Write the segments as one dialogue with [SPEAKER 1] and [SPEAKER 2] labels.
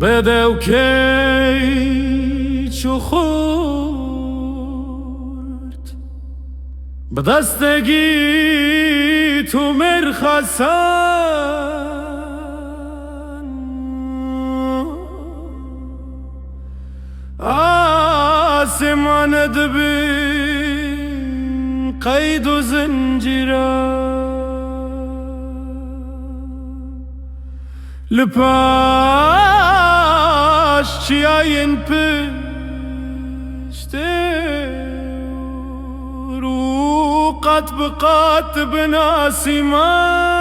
[SPEAKER 1] بدو کی چو خورد به دستگی تو مرخصن آسمان دبین قید و زنجیره لپاش چیاین پشته رو قط بقات بناسیمان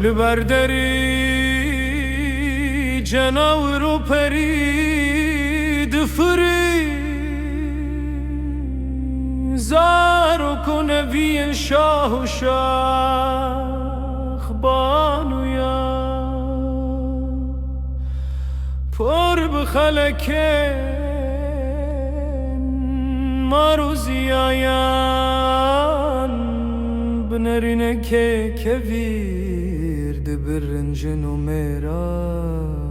[SPEAKER 1] لبردری جناور و پرید فری زار و کنوی شاه و شاخ بانویا پر بخلکن ماروزی آیان بنرینه که کویر برنجن و میران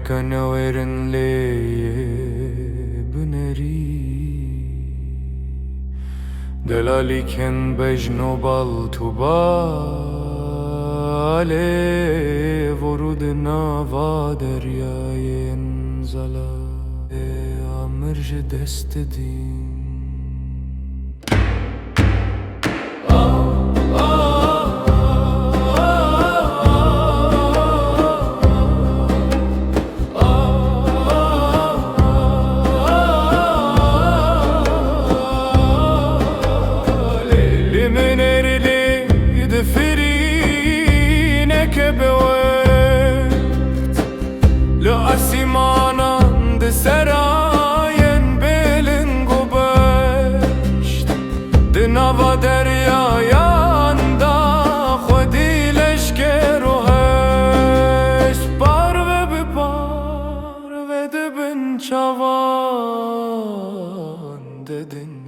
[SPEAKER 1] Amerikan öğren leye büneri Delaliken bejno bal tu bale Vorud nava deryayen zala Amirce dest edin لآسمانان ده سراین بلند و بشت ده نوا دریایان دا خودی لشکر و هشت پارو به پارو ده بن چوان ده دن